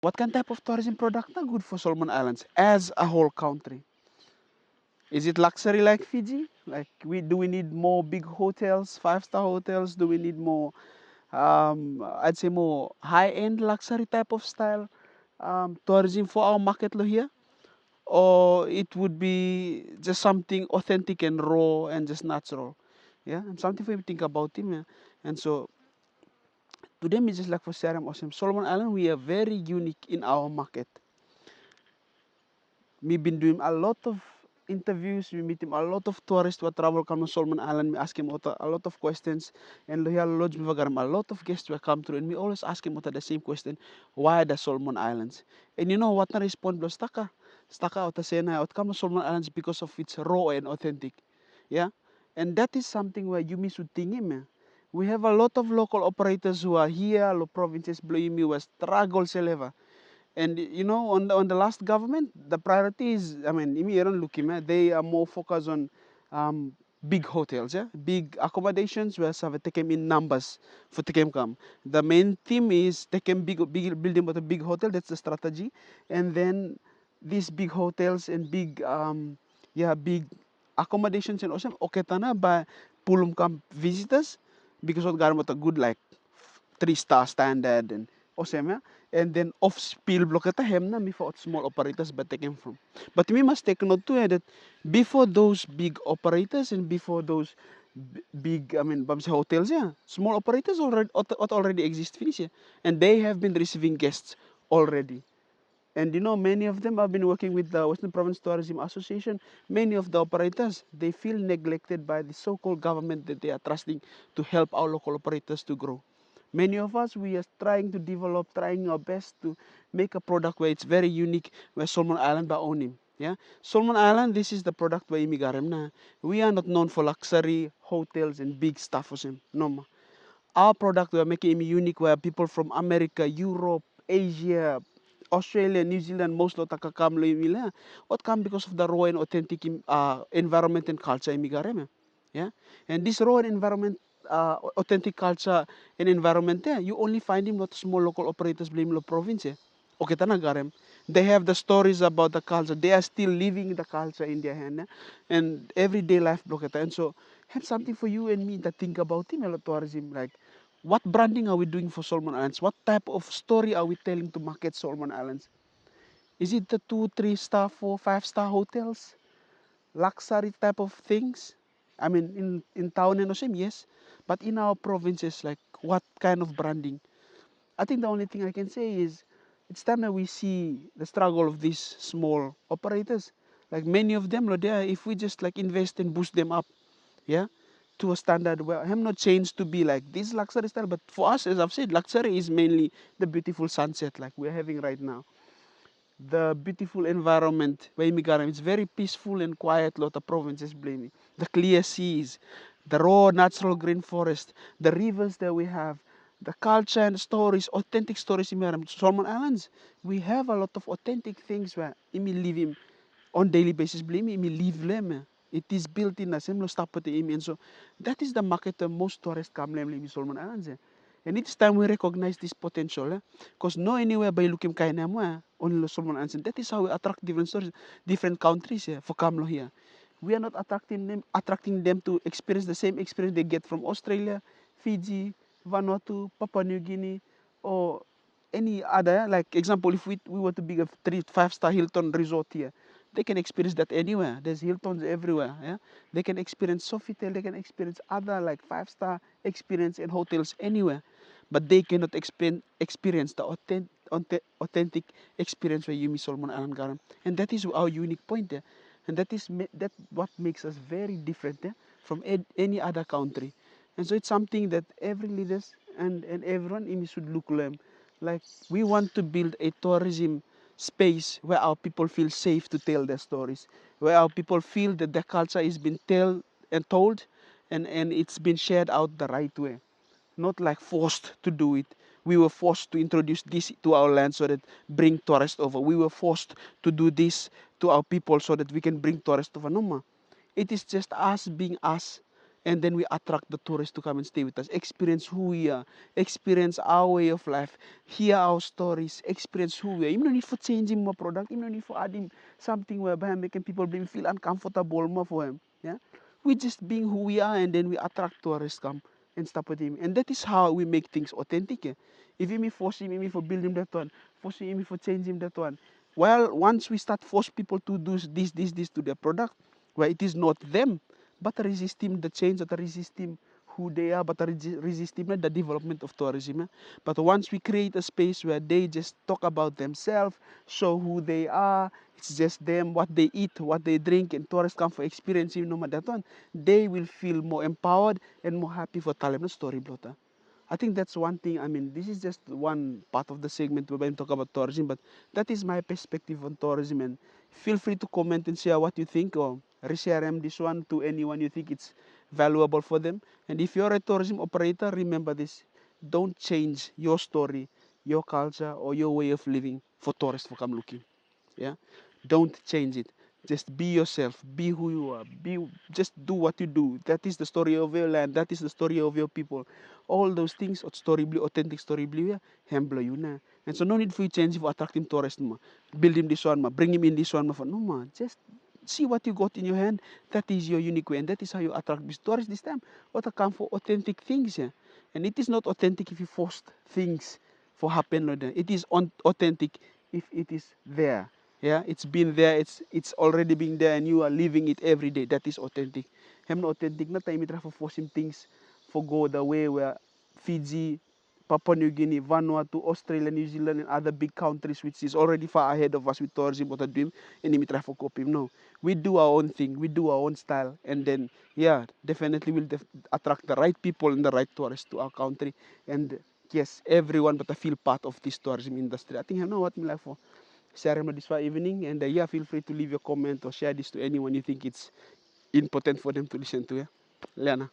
What kind type of tourism product are good for Solomon Islands as a whole country? Is it luxury like Fiji? Like we need more big hotels, 5-star hotels? Do we need more I'd say more high-end luxury type of style tourism for our market lo here? Or it would be just something authentic and raw and just natural? Yeah, and something for you to think about him. Yeah? And so to them it's just like for Saram Ocean. Solomon Island, we are very unique in our market. We've been doing a lot of interviews. We meet him a lot of tourists who travel come to Solomon Island. We ask him a lot of questions, and we have a lot of guests will come through, and we always ask him the same question: Why the Solomon Islands? And you know what? Na respond blo staka ota sena ot come to Solomon Islands because of its raw and authentic, yeah. And that is something where you miss with him. Eh. We have a lot of local operators who are here, lo provinces, below me, who struggle seleva. And you know, on the last government, the priority is, I mean, they are more focused on big hotels, yeah, big accommodations where have taken in numbers for taken come. The main theme is taken big building but a big hotel. That's the strategy, and then these big hotels and big big accommodations and also oketana by pulum come visitors because of garment a good like 3-star standard and osem, yeah? And then off spill block at hem na me for small operators but taken from. But we must take note too that before those big operators and before those big I mean bams hotels, yeah, small operators already exist finish, yeah? And they have been receiving guests already. And you know, many of them have been working with the Western Province Tourism Association. Many of the operators, they feel neglected by the so-called government that they are trusting to help our local operators to grow. Many of us, we are trying to develop, trying our best to make a product where it's very unique, where Solomon Island by owning. Yeah, Solomon Island, this is the product where imigarem na. We are not known for luxury hotels and big stuff. No, ma. Our product we are making unique where people from America, Europe, Asia, Australia, New Zealand, most lot kakam lo imila. What come because of the raw and authentic environment and culture imigareme. Yeah, and this raw and environment, authentic culture and environment, you only find him not small local operators blame lo province. Okay, tanagarem. They have the stories about the culture. They are still living the culture in their hand, and everyday life bloketa. And so, have something for you and me to think about him tourism. Like, what branding are we doing for Solomon Islands? What type of story are we telling to market Solomon Islands? Is it the 2, 3-star, 4, 5-star hotels, luxury type of things? I mean, in town and Ocean, yes, but in our provinces, like what kind of branding? I think the only thing I can say is it's time that we see the struggle of these small operators. Like many of them, if we just like invest and boost them up, yeah, to a standard where I'm not changed to be like this luxury style, but for us, as I've said, luxury is mainly the beautiful sunset like we're having right now. The beautiful environment where Imigaram, it's very peaceful and quiet lot of provinces blaming. The clear seas, the raw natural green forest, the rivers that we have, the culture and stories, authentic stories in Solomon Islands. We have a lot of authentic things where Imi live him on daily basis blame Imi live them. It is built in a similar stuff with the Imi. And so that is the market that most tourists come in Solomon Islands. And it's time we recognize this potential. Because no anywhere by looking kaya mo only Solomon Islands. And that is how we attract different stories, different countries for Kamlo here. We are not attracting them to experience the same experience they get from Australia, Fiji, Vanuatu, Papua New Guinea, or any other. Like example, if we were to be a 3, 5-star Hilton resort here, they can experience that anywhere. There's Hiltons everywhere. Yeah, they can experience Sofitel. They can experience other like 5-star experience in hotels anywhere, but they cannot experience the authentic experience where you miss Solomon Island Garam, and that is our unique point there, and that what makes us very different from any other country, and so it's something that every leaders and everyone in should look them. Like we want to build a tourism space where our people feel safe to tell their stories, where our people feel that their culture is being told and it's been shared out the right way, not like forced to do it. We were forced to introduce this to our land so that bring tourists over. We were forced to do this to our people so that we can bring tourists over. No, ma. It is just us being us and then we attract the tourists to come and stay with us, experience who we are, experience our way of life, hear our stories, experience who we are. You don't need for changing more product, you don't need for adding something whereby making people feel uncomfortable more for him. Yeah, we just being who we are, and then we attract tourists come and stop with him, and that is how we make things authentic. Yeah? If you me force him, me for building that one, forcing him for changing that one. Well, once we start force people to do this to their product, where it is not them, but resist him the change, that resist him who they are, but resist him the development of tourism. But once we create a space where they just talk about themselves, show who they are, it's just them, what they eat, what they drink, and tourists come for experiencing no matter that one, they will feel more empowered and more happy for Talem story blotter. I think that's one thing. I mean, this is just one part of the segment where I talk about tourism, but that is my perspective on tourism. And feel free to comment and share what you think, or reshare this one to anyone you think it's valuable for them. And if you're a tourism operator, remember this: don't change your story, your culture, or your way of living for tourists to come looking. Yeah, don't change it. Just be yourself, be who you are, just do what you do. That is the story of your land, that is the story of your people. All those things, story blue, authentic story blue, yeah, hembla you na. And so no need for you change for attracting tourist ma. Build him this one ma, bring him in this one ma. No ma, just see what you got in your hand. That is your unique way, and that is how you attract these tourists this time. What come for authentic things, yeah. And it is not authentic if you forced things for happen like that. It is authentic if it is there. Yeah, it's been there, it's already been there, and you are living it every day. That is authentic. I'm not authentic, not time for forcing things for go the way where Fiji, Papua New Guinea, Vanuatu, Australia, New Zealand, and other big countries which is already far ahead of us with tourism, what are doing, and we try for copy. No, we do our own thing, we do our own style, and then yeah, definitely will attract the right people and the right tourists to our country, and yes, everyone but I feel part of this tourism industry. I think I know what me like for sharing this for evening, and yeah, feel free to leave your comment or share this to anyone you think it's important for them to listen to. Yeah, Liana.